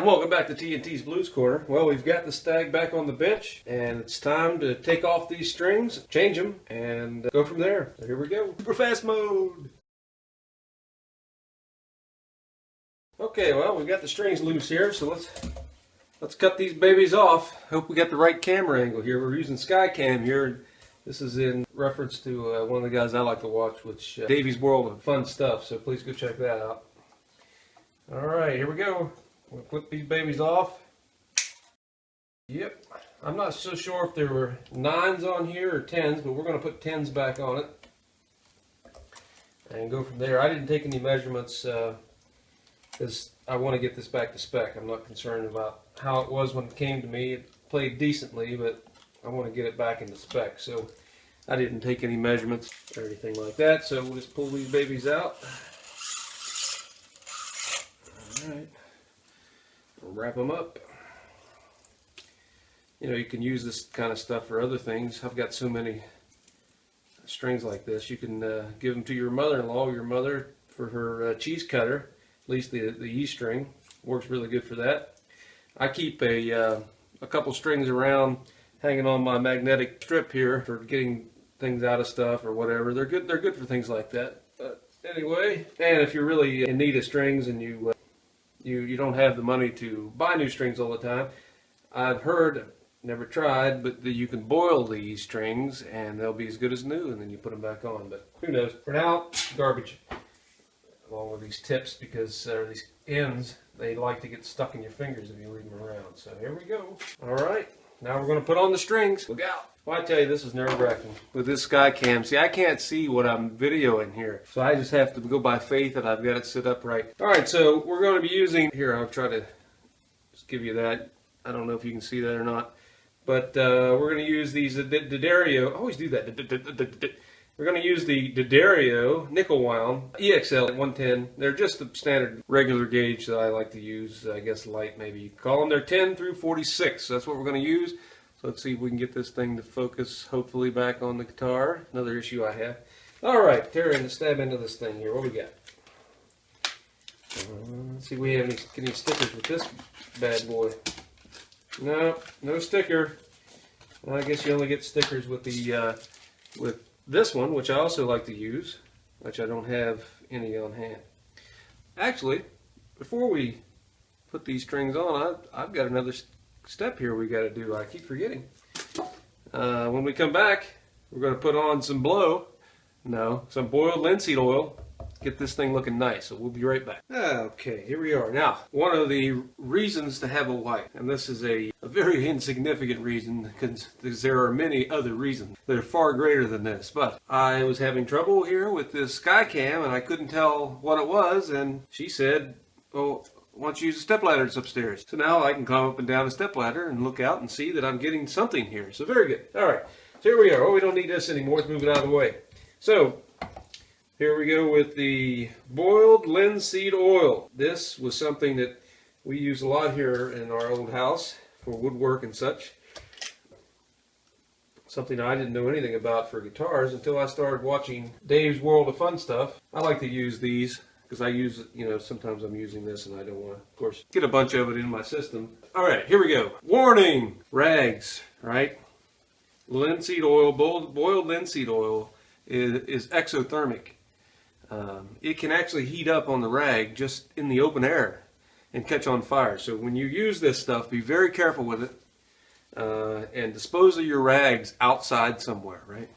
and welcome back to TNT's Blues Corner. Well, we've got the Stagg back on the bench, and it's time to take off these strings, change them, and go from there. So here we go. Super fast mode. Okay, well, we've got the strings loose here, so let's cut these babies off. Hope we got the right camera angle here. We're using Skycam here. This is in reference to one of the guys I like to watch, which Davy's World of Fun Stuff. So please go check that out. All right, here we go. We'll clip these babies off. Yep. I'm not so sure if there were 9s on here or 10s, but we're going to put 10s back on it and go from there. I didn't take any measurements because I want to get this back to spec. I'm not concerned about how it was when it came to me. It played decently, but I want to get it back into spec. So I didn't take any measurements or anything like that. So we'll just pull these babies out. All right. We'll wrap them up. You know, you can use this kind of stuff for other things. I've got so many strings like this. You can give them to your mother-in-law or your mother for her cheese cutter. At least the E string works really good for that. I keep a couple strings around hanging on my magnetic strip here for getting things out of stuff or whatever. They're good. They're good for things like that. But anyway, and if you're really in need of strings and you don't have the money to buy new strings all the time, I've heard, never tried, but that you can boil these strings and they'll be as good as new, and then you put them back on. But who knows? For now, garbage. Along with these tips, because these ends, they like to get stuck in your fingers if you leave them around. So here we go. All right, now we're going to put on the strings. Look out. Well, I tell you, this is nerve-wracking with this Skycam. See, I can't see what I'm videoing here, so I just have to go by faith that I've got it set up right. All right, so we're going to be using, here, I'll try to just give you that. I don't know if you can see that or not, but we're going to use these D'Addario. I always do that. We're going to use the D'Addario nickel wound EXL 110. They're just the standard regular gauge that I like to use. I guess light, maybe you call them. They're 10 through 46. So that's what we're going to use. So let's see if we can get this thing to focus, hopefully, back on the guitar. Another issue I have. All right, tear in the stab into this thing here. What we got? Let's see if we have any stickers with this bad boy. No, no sticker. Well, I guess you only get stickers with the with this one, which I also like to use, which I don't have any on hand. Actually, before we put these strings on, I've got another step here we got to do. I keep forgetting. When we come back, we're going to put on some some boiled linseed oil. Get this thing looking nice. So we'll be right back. Okay, here we are. Now, one of the reasons to have a wife, and this is a very insignificant reason, because there are many other reasons that are far greater than this, but I was having trouble here with this Skycam and I couldn't tell what it was, and she said, "Oh, why don't you use a stepladder that's upstairs?" So now I can climb up and down a stepladder and look out and see that I'm getting something here. So very good. All right, so here we are. Oh, we don't need this anymore. Let's move it out of the way. So here we go with the boiled linseed oil. This was something that we use a lot here in our old house for woodwork and such. Something I didn't know anything about for guitars until I started watching Dave's World of Fun Stuff. I like to use these because I use it, you know, sometimes I'm using this and I don't want to, of course, get a bunch of it in my system. All right, here we go. Warning! Rags, right? Linseed oil, boiled linseed oil is exothermic. It can actually heat up on the rag just in the open air and catch on fire. So when you use this stuff, be very careful with it and dispose of your rags outside somewhere, right?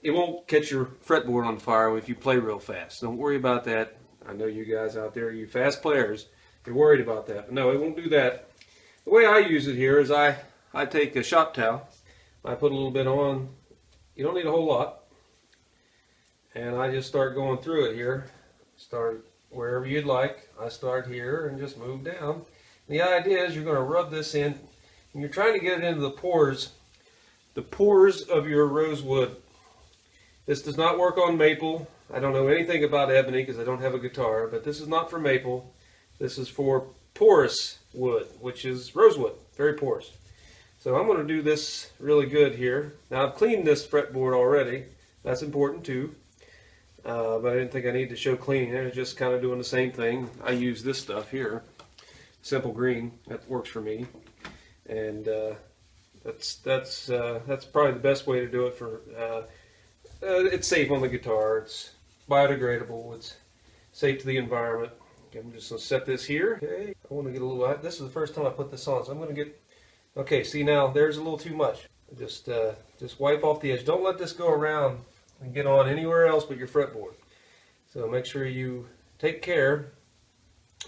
It won't catch your fretboard on fire if you play real fast. Don't worry about that. I know you guys out there, you fast players, you're worried about that. But no, it won't do that. The way I use it here is I take a shop towel. I put a little bit on. You don't need a whole lot. And I just start going through it here. Start wherever you'd like. I start here and just move down. The idea is you're going to rub this in, and you're trying to get it into the pores of your rosewood. This does not work on maple. I don't know anything about ebony because I don't have a guitar, but this is not for maple. This is for porous wood, which is rosewood, very porous. So I'm going to do this really good here. Now I've cleaned this fretboard already. That's important too. But I didn't think I needed to show cleaning. I was just kind of doing the same thing. I use this stuff here. simple green. That works for me, and that's probably the best way to do it. For it's safe on the guitar. It's biodegradable. It's safe to the environment. Okay, I'm just going to set this here. Okay, I want to get a little. This is the first time I put this on, so I'm going to get. Okay, see now there's a little too much. Just wipe off the edge. Don't let this go around and get on anywhere else but your fretboard. So make sure you take care.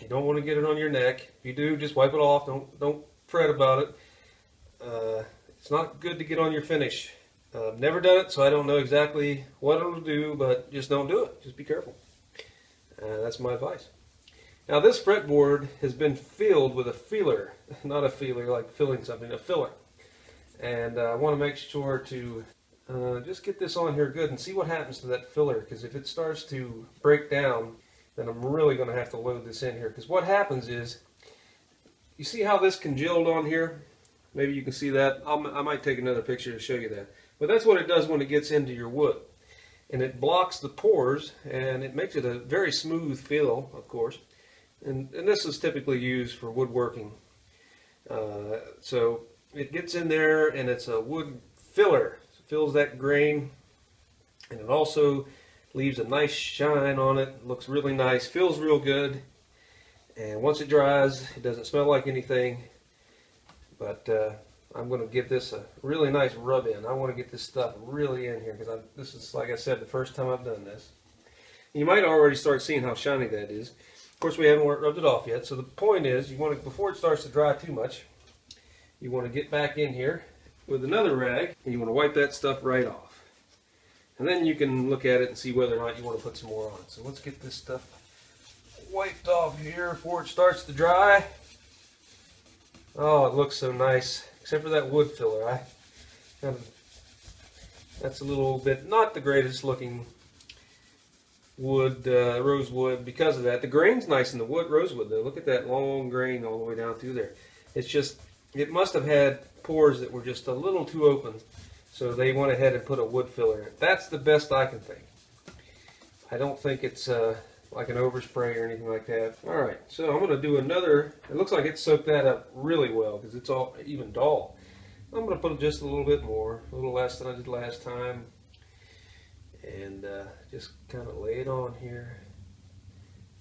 You don't want to get it on your neck. If you do, just wipe it off. Don't fret about it. It's not good to get on your finish. I've never done it, so I don't know exactly what it'll do, but just don't do it. Just be careful. That's my advice. Now this fretboard has been filled with a feeler, not a feeler like filling something, a filler. And I want to make sure to just get this on here good and see what happens to that filler, because if it starts to break down, then I'm really going to have to load this in here. Because what happens is, you see how this congealed on here? Maybe you can see that. I might take another picture to show you that. But that's what it does when it gets into your wood. And it blocks the pores, and it makes it a very smooth feel, of course. And this is typically used for woodworking. So it gets in there, and it's a wood filler. It fills that grain, and it also leaves a nice shine on it. It looks really nice, feels real good. And once it dries, it doesn't smell like anything. But I'm going to give this a really nice rub in. I want to get this stuff really in here, because this is, like I said, the first time I've done this. You might already start seeing how shiny that is. Of course, we haven't rubbed it off yet. So the point is, you want to, before it starts to dry too much, you want to get back in here with another rag, and you want to wipe that stuff right off. And then you can look at it and see whether or not you want to put some more on. So let's get this stuff wiped off here before it starts to dry. Oh, it looks so nice, except for that wood filler. That's a little bit not the greatest looking wood, rosewood, because of that. The grain's nice in the wood rosewood though. Look at that long grain all the way down through there. It's just, it must have had pores that were just a little too open, so they went ahead and put a wood filler in it. That's the best I can think. I don't think it's like an overspray or anything like that. Alright, so I'm going to do another. It looks like it soaked that up really well, because it's all even dull. I'm going to put just a little bit more, a little less than I did last time. And just kind of lay it on here.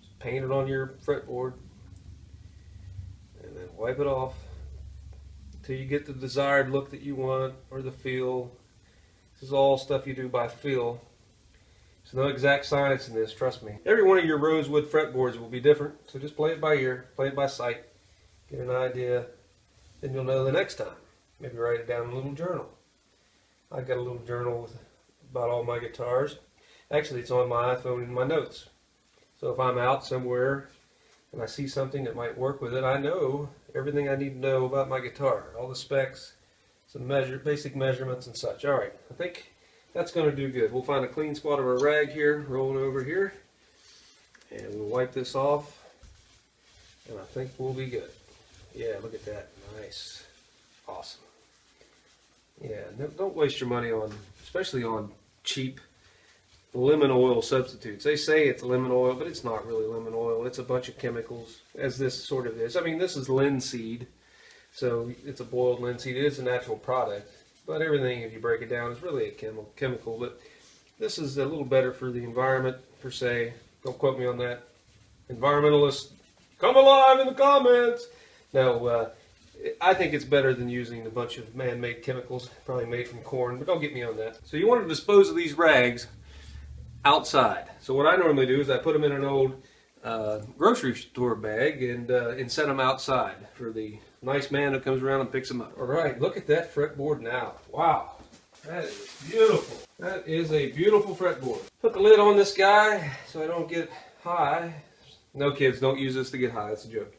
Just paint it on your fretboard. And then wipe it off until you get the desired look that you want, or the feel. This is all stuff you do by feel. There's no exact science in this, trust me. Every one of your rosewood fretboards will be different, so just play it by ear, play it by sight, get an idea, then you'll know the next time. Maybe write it down in a little journal. I've got a little journal with about all my guitars. Actually, it's on my iPhone in my notes. So if I'm out somewhere and I see something that might work with it, I know everything I need to know about my guitar, all the specs, some basic measurements and such. Alright, I think that's going to do good. We'll find a clean spot of a rag here, roll it over here, and we'll wipe this off, and I think we'll be good. Yeah, look at that. Nice. Awesome. Yeah, don't waste your money on, especially on cheap lemon oil substitutes. They say it's lemon oil, but it's not really lemon oil. It's a bunch of chemicals, as this sort of is. I mean, this is linseed, so it's a boiled linseed. It is a natural product, but everything, if you break it down, is really a chemical. But this is a little better for the environment, per se. Don't quote me on that. Environmentalists, come alive in the comments! No, I think it's better than using a bunch of man-made chemicals, probably made from corn, but don't get me on that. So you want to dispose of these rags outside. So what I normally do is I put them in an old grocery store bag and set them outside for the nice man who comes around and picks them up. All right, look at that fretboard now. Wow, that is beautiful. That is a beautiful fretboard. Put the lid on this guy so I don't get high. No kids, don't use this to get high, that's a joke.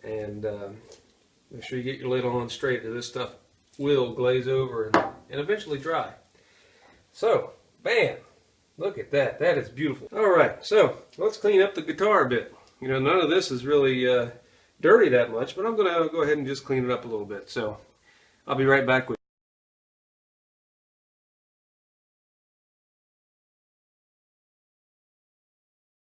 And make sure you get your lid on straight, or this stuff will glaze over and eventually dry. So, bam! Look at that. That is beautiful. Alright, so let's clean up the guitar a bit. You know, none of this is really dirty that much, but I'm going to go ahead and just clean it up a little bit. So, I'll be right back with you.